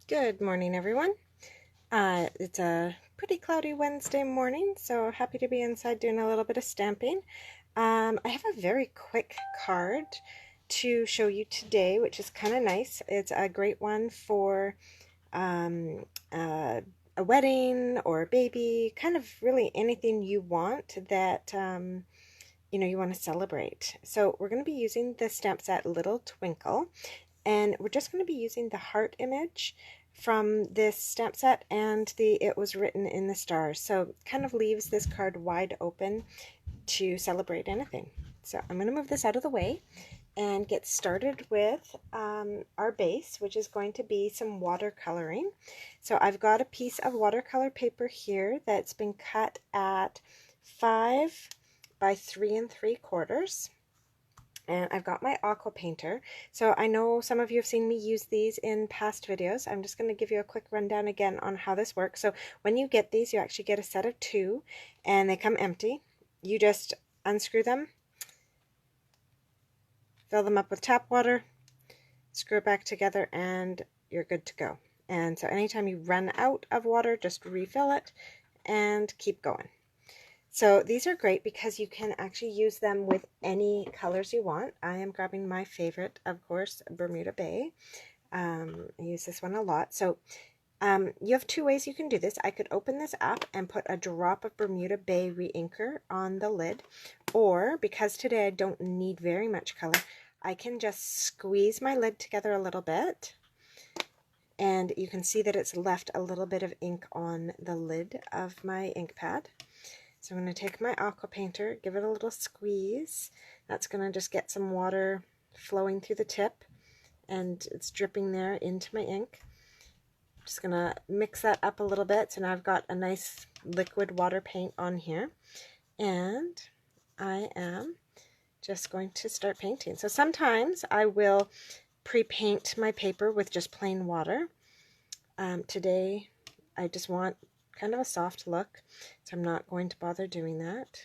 Good morning, everyone. It's a pretty cloudy Wednesday morning, so happy to be inside doing a little bit of stamping. I have a very quick card to show you today, which is kind of nice. It's a great one for um, uh, a wedding or a baby, kind of really anything you want that you want to celebrate. So we're going to be using the stamp set Little Twinkle, and we're just going to be using the heart image from this stamp set and the "It was written in the stars." So kind of leaves this card wide open to celebrate anything. So I'm going to move this out of the way and get started with our base, which is going to be some watercoloring. So I've got a piece of watercolor paper here that's been cut at 5 by 3 3/4. And I've got my aqua painter. So I know some of you have seen me use these in past videos. I'm just going to give you a quick rundown again on how this works. So when you get these, you actually get a set of 2, and they come empty. You just unscrew them, fill them up with tap water, screw it back together, and you're good to go. And so anytime you run out of water, just refill it and keep going. So these are great because you can actually use them with any colors you want. I am grabbing my favorite, of course, Bermuda Bay. I use this one a lot. So you have 2 ways you can do this. I could open this up and put a drop of Bermuda Bay re-inker on the lid, or because today I don't need very much color, I can just squeeze my lid together a little bit, and you can see that it's left a little bit of ink on the lid of my ink pad. So I'm going to take my aqua painter, give it a little squeeze. That's going to just get some water flowing through the tip, and it's dripping there into my ink. Just going to mix that up a little bit. So now I've got a nice liquid water paint on here, and I am just going to start painting. So sometimes I will pre-paint my paper with just plain water. Today I just want kind of a soft look, so I'm not going to bother doing that.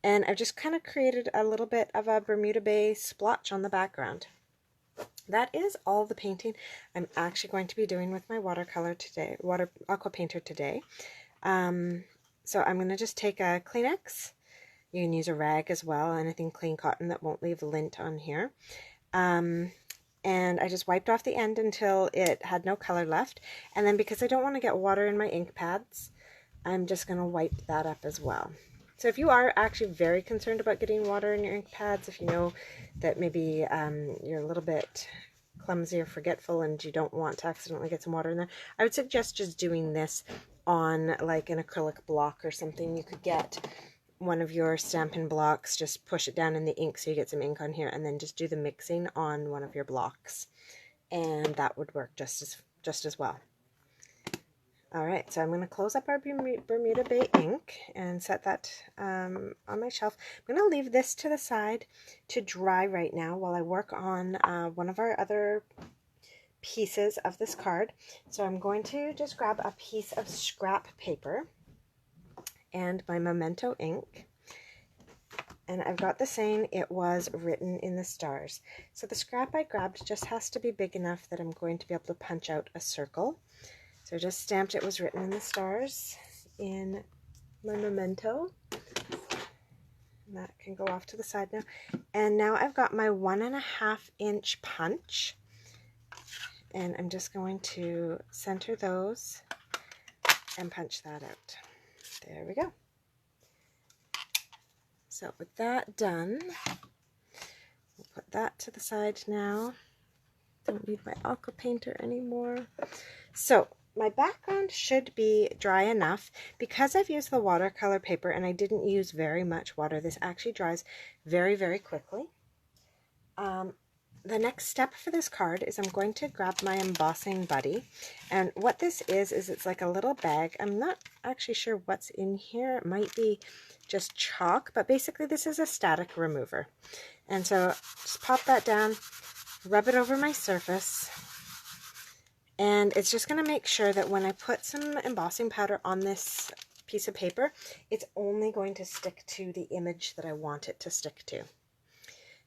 And I've just kind of created a little bit of a Bermuda Bay splotch on the background. That is all the painting I'm actually going to be doing with my watercolor today, aqua painter today. So I'm going to just take a Kleenex. You can use a rag as well, anything clean cotton that won't leave lint on here. And I just wiped off the end until it had no color left. And then because I don't want to get water in my ink pads, I'm just going to wipe that up as well. So if you are actually very concerned about getting water in your ink pads, if you know that maybe you're a little bit clumsy or forgetful and you don't want to accidentally get some water in there, I would suggest just doing this on like an acrylic block or something. You could get one of your Stampin blocks, just push it down in the ink so you get some ink on here, and then just do the mixing on one of your blocks, and that would work just as well. Alright, so I'm going to close up our Bermuda Bay ink and set that on my shelf. I'm going to leave this to the side to dry right now while I work on one of our other pieces of this card. So I'm going to just grab a piece of scrap paper and my Memento ink, and I've got the saying, "It was written in the stars." So the scrap I grabbed just has to be big enough that I'm going to be able to punch out a circle. So I just stamped "It was written in the stars" in my Memento. And that can go off to the side now. And now I've got my 1.5 inch punch, and I'm just going to center those and punch that out. There we go. So with that done, we'll put that to the side now. Don't need my aqua painter anymore. So my background should be dry enough. Because I've used the watercolor paper and I didn't use very much water, this actually dries very, very quickly. The next step for this card is I'm going to grab my embossing buddy, and what this is it's like a little bag. I'm not actually sure what's in here. It might be just chalk, but basically this is a static remover. And so just pop that down, rub it over my surface, and it's just going to make sure that when I put some embossing powder on this piece of paper, it's only going to stick to the image that I want it to stick to.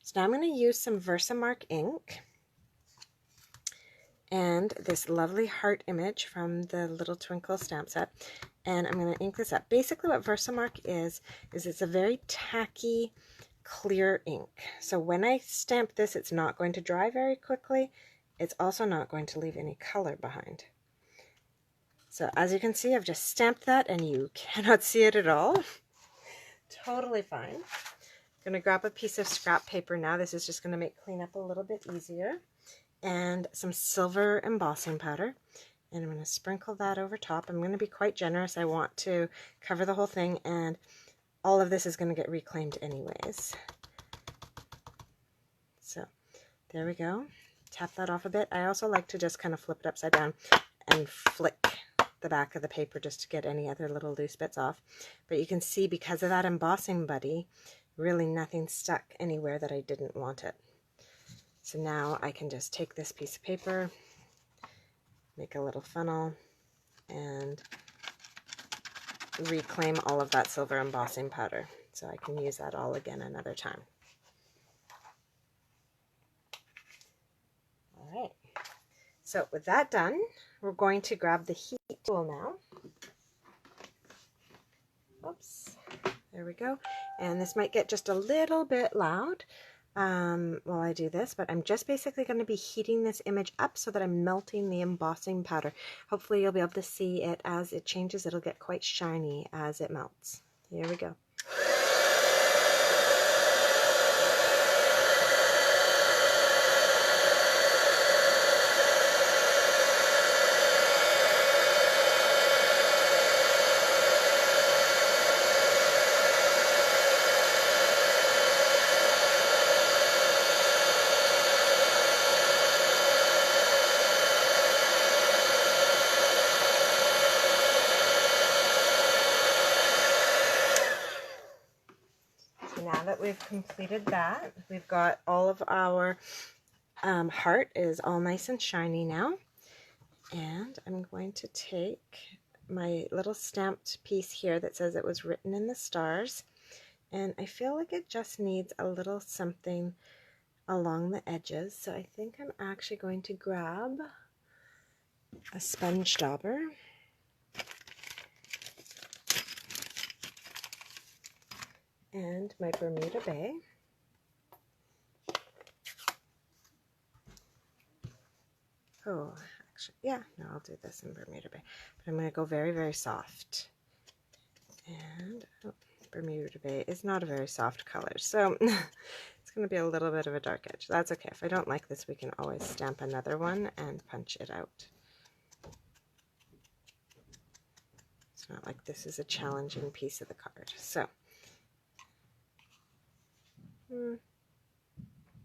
So now I'm going to use some Versamark ink, and this lovely heart image from the little Twinkle stamp set. And I'm going to ink this up. Basically what Versamark is it's a very tacky, clear ink. So when I stamp this, it's not going to dry very quickly. It's also not going to leave any color behind. So as you can see, I've just stamped that and you cannot see it at all. Totally fine. I'm going to grab a piece of scrap paper now. This is just going to make cleanup a little bit easier. And some silver embossing powder. And I'm going to sprinkle that over top. I'm going to be quite generous. I want to cover the whole thing, and all of this is going to get reclaimed anyways. So there we go. Tap that off a bit. I also like to just kind of flip it upside down and flick the back of the paper just to get any other little loose bits off. But you can see, because of that embossing buddy, really nothing stuck anywhere that I didn't want it. So now I can just take this piece of paper, make a little funnel, and reclaim all of that silver embossing powder so I can use that all again another time. All right, so with that done, we're going to grab the heat tool now. Oops, there we go. And this might get just a little bit loud while I do this, but I'm just basically going to be heating this image up so that I'm melting the embossing powder. Hopefully you'll be able to see it as it changes. It'll get quite shiny as it melts. Here we go. Now that we've completed that, we've got all of our heart is all nice and shiny now. And I'm going to take my little stamped piece here that says it was written in the stars. And I feel like it just needs a little something along the edges. So I think I'm actually going to grab a sponge dauber. And my Bermuda Bay. Oh, actually, yeah, no, I'll do this in Bermuda Bay. But I'm going to go very, very soft. And oh, Bermuda Bay is not a very soft color, so it's going to be a little bit of a dark edge. That's okay. If I don't like this, we can always stamp another one and punch it out. It's not like this is a challenging piece of the card. So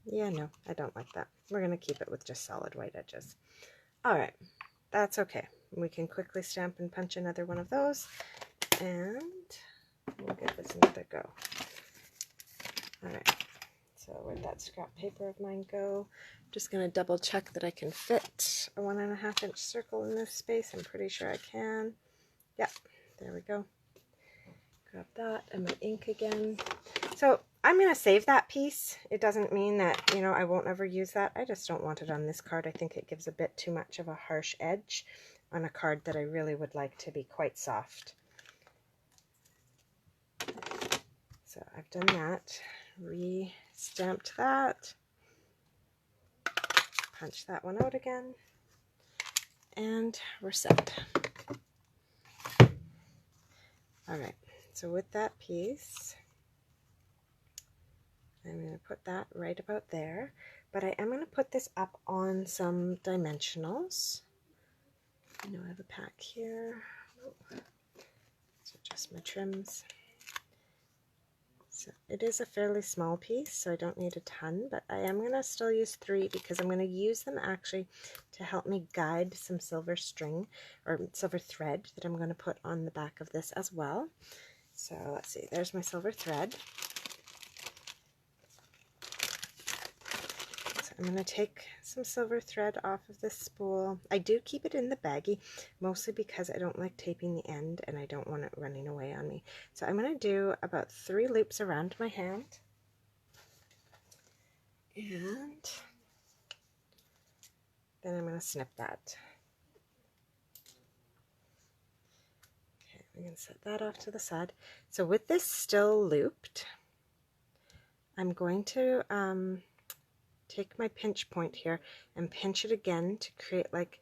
yeah, no, I don't like that. We're going to keep it with just solid white edges. All right, that's okay. We can quickly stamp and punch another one of those, and we'll give this another go. All right, so where'd that scrap paper of mine go? I'm just going to double check that I can fit a 1.5 inch circle in this space. I'm pretty sure I can. Yeah, there we go. Grab that and my ink again. So I'm going to save that piece. It doesn't mean that, you know, I won't ever use that. I just don't want it on this card. I think it gives a bit too much of a harsh edge on a card that I really would like to be quite soft. So I've done that. Re-stamped that. Punch that one out again. And we're set. All right. So with that piece, I'm going to put that right about there, but I am going to put this up on some dimensionals. I know I have a pack here. So just my trims. So it is a fairly small piece, so I don't need a ton, but I am going to still use 3 because I'm going to use them actually to help me guide some silver string or silver thread that I'm going to put on the back of this as well. So let's see, there's my silver thread. So I'm going to take some silver thread off of this spool. I do keep it in the baggie, mostly because I don't like taping the end and I don't want it running away on me. So I'm going to do about 3 loops around my hand. And Then I'm going to snip that. Okay, we can set that off to the side. So with this still looped, I'm going to take my pinch point here and pinch it again to create like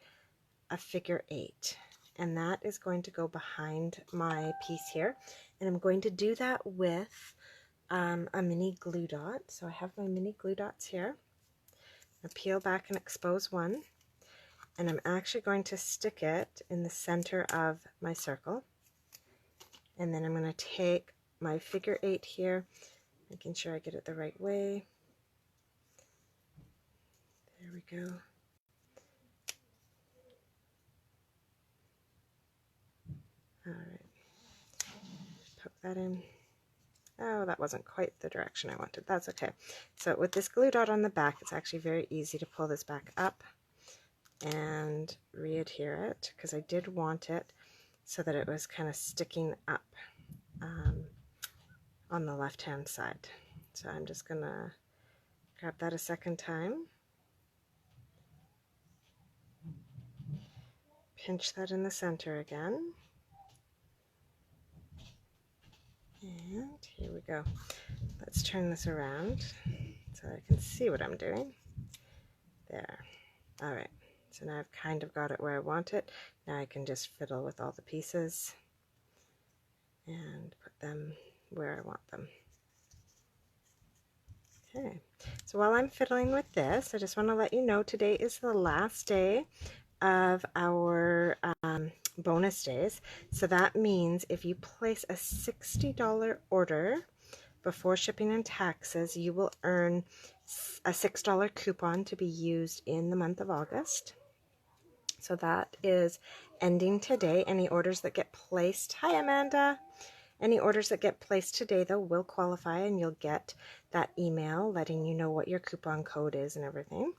a figure 8. And that is going to go behind my piece here. And I'm going to do that with a mini glue dot. So I have my mini glue dots here. I peel back and expose one. And I'm actually going to stick it in the center of my circle. And then I'm going to take my figure 8 here, making sure I get it the right way. There we go. All right, poke that in. Oh, that wasn't quite the direction I wanted. That's okay. So with this glue dot on the back, it's actually very easy to pull this back up and re-adhere it, because I did want it so that it was kind of sticking up on the left-hand side. So I'm just going to grab that a second time, pinch that in the center again, and here we go. Let's turn this around so I can see what I'm doing. There. All right, so now I've kind of got it where I want it. Now I can just fiddle with all the pieces and put them where I want them. Okay, so while I'm fiddling with this, I just want to let you know today is the last day of our bonus days. So that means if you place a $60 order before shipping and taxes, you will earn a $6 coupon to be used in the month of August. So that is ending today. Any orders that get placed, hi Amanda, any orders that get placed today though will qualify, and you'll get that email letting you know what your coupon code is and everything.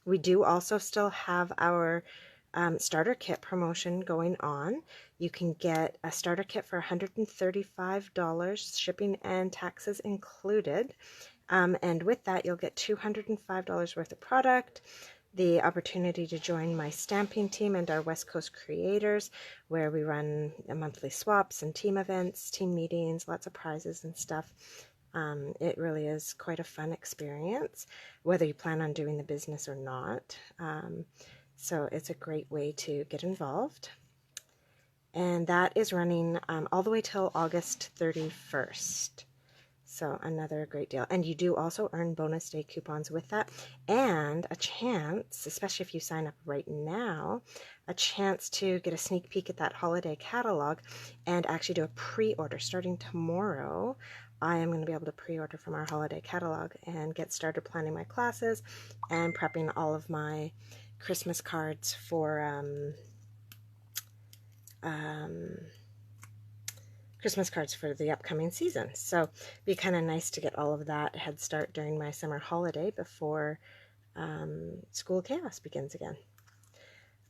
We do also still have our starter kit promotion going on. You can get a starter kit for $135, shipping and taxes included. And with that, you'll get $205 worth of product, the opportunity to join my Stampin team and our West Coast creators, where we run monthly swaps and team events, team meetings, lots of prizes and stuff. It really is quite a fun experience, whether you plan on doing the business or not. So it's a great way to get involved. And that is running all the way till August 31st. So another great deal. And you do also earn bonus day coupons with that, and a chance, especially if you sign up right now, a chance to get a sneak peek at that holiday catalog and actually do a pre-order. Starting tomorrow, I am going to be able to pre-order from our holiday catalog and get started planning my classes and prepping all of my Christmas cards for the upcoming season. So it'd be kind of nice to get all of that head start during my summer holiday before school chaos begins again.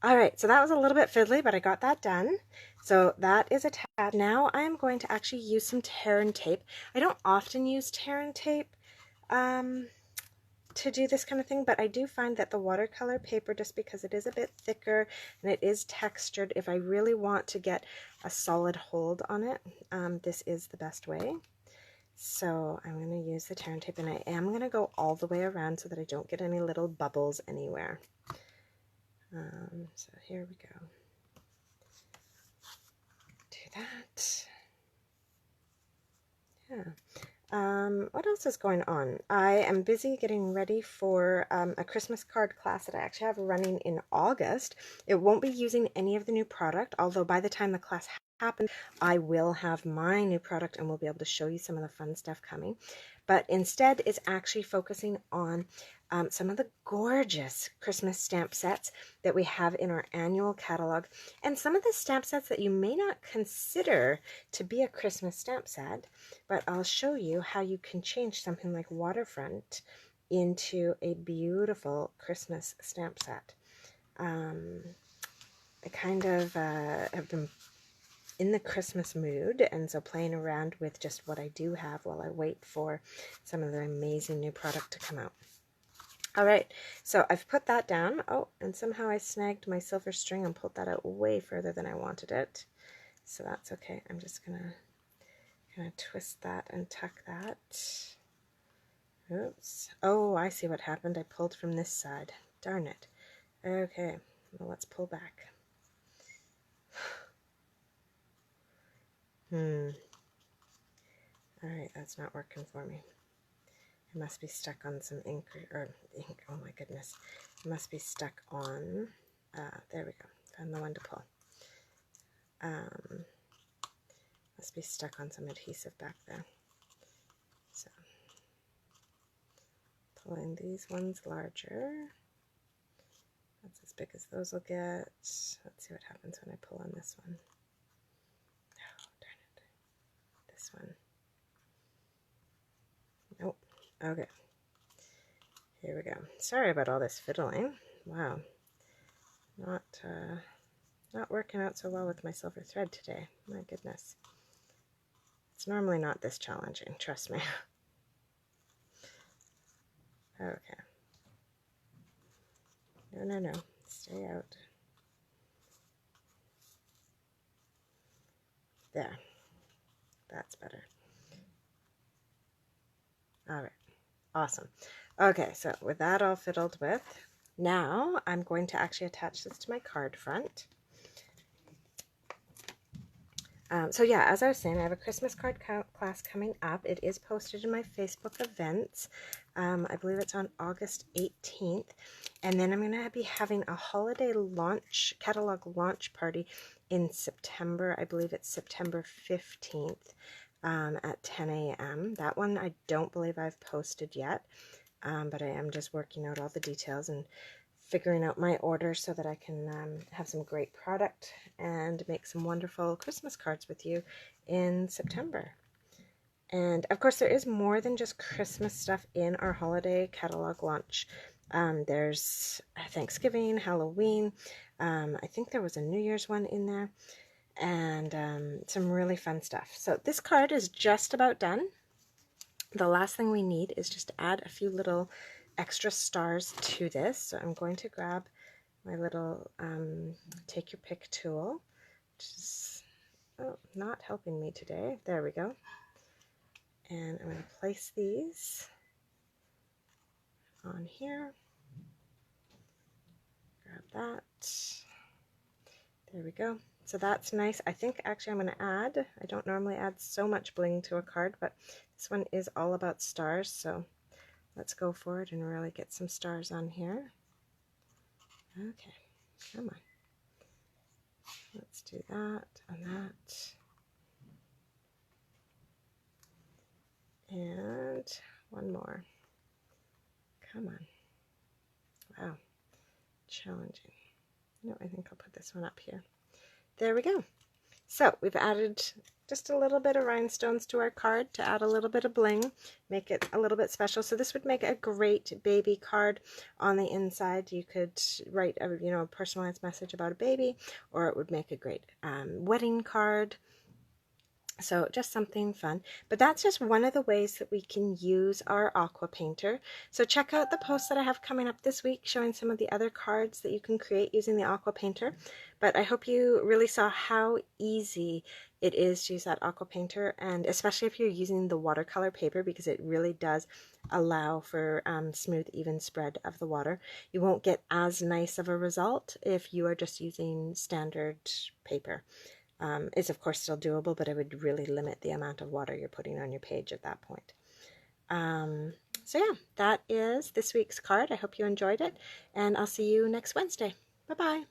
All right, so that was a little bit fiddly, but I got that done. So that is a tab. Now I'm going to actually use some tear and tape. I don't often use tear and tape to do this kind of thing, but I do find that the watercolor paper, just because it is a bit thicker and it is textured, if I really want to get a solid hold on it, this is the best way. So I'm going to use the tear and tape, and I am going to go all the way around so that I don't get any little bubbles anywhere. So here we go. Do that. Yeah. What else is going on? I am busy getting ready for a Christmas card class that I actually have running in August. It won't be using any of the new product, although by the time the class happens, I will have my new product and we'll be able to show you some of the fun stuff coming. But instead, it's actually focusing on some of the gorgeous Christmas stamp sets that we have in our annual catalog, and some of the stamp sets that you may not consider to be a Christmas stamp set, but I'll show you how you can change something like Waterfront into a beautiful Christmas stamp set. I kind of have been in the Christmas mood, and so playing around with just what I do have while I wait for some of the amazing new product to come out. All right, so I've put that down. Oh, and somehow I snagged my silver string and pulled that out way further than I wanted it. So that's okay. I'm just gonna kind of twist that and tuck that. Oops. Oh, I see what happened. I pulled from this side. Darn it. Okay, well, let's pull back. All right, that's not working for me. It must be stuck on some ink, oh my goodness. It must be stuck on, there we go, found the one to pull. Must be stuck on some adhesive back there. So, pulling these ones larger. That's as big as those will get. Let's see what happens when I pull on this one. Oh, darn it. This one. Nope. Okay. Here we go. Sorry about all this fiddling. Wow. Not working out so well with my silver thread today. My goodness. It's normally not this challenging, trust me. Okay. No. Stay out. There. That's better. All right. Awesome. Okay, so with that all fiddled with, now I'm going to actually attach this to my card front. So yeah, as I was saying, I have a Christmas card class coming up. It is posted in my Facebook events. I believe it's on August 18th. And then I'm going to be having a holiday launch, catalog launch party in September. I believe it's September 15th at 10 a.m. That one I don't believe I've posted yet, but I am just working out all the details and figuring out my order so that I can have some great product and make some wonderful Christmas cards with you in September. And of course, there is more than just Christmas stuff in our holiday catalog launch. There's Thanksgiving, Halloween, I think there was a New Year's one in there, and some really fun stuff. So this card is just about done. The last thing we need is just to add a few little extra stars to this. So I'm going to grab my little take your pick tool, which is not helping me today. There we go. And I'm going to place these on here. Grab that. There we go. So that's nice. I think actually I'm going to add, I don't normally add so much bling to a card, but this one is all about stars, so let's go for it and really get some stars on here. Okay, come on. Let's do that and that. And one more. Come on. Wow, challenging. No, I think I'll put this one up here. There we go. So we've added just a little bit of rhinestones to our card to add a little bit of bling, make it a little bit special. So this would make a great baby card. On the inside you could write a personalized message about a baby, or it would make a great wedding card. So just something fun. But that's just one of the ways that we can use our aqua painter. So check out the posts that I have coming up this week showing some of the other cards that you can create using the aqua painter. But I hope you really saw how easy it is to use that aqua painter, and especially if you're using the watercolor paper, because it really does allow for smooth, even spread of the water. You won't get as nice of a result if you are just using standard paper. It's of course still doable, but it would really limit the amount of water you're putting on your page at that point. So yeah, that is this week's card. I hope you enjoyed it, and I'll see you next Wednesday. Bye-bye.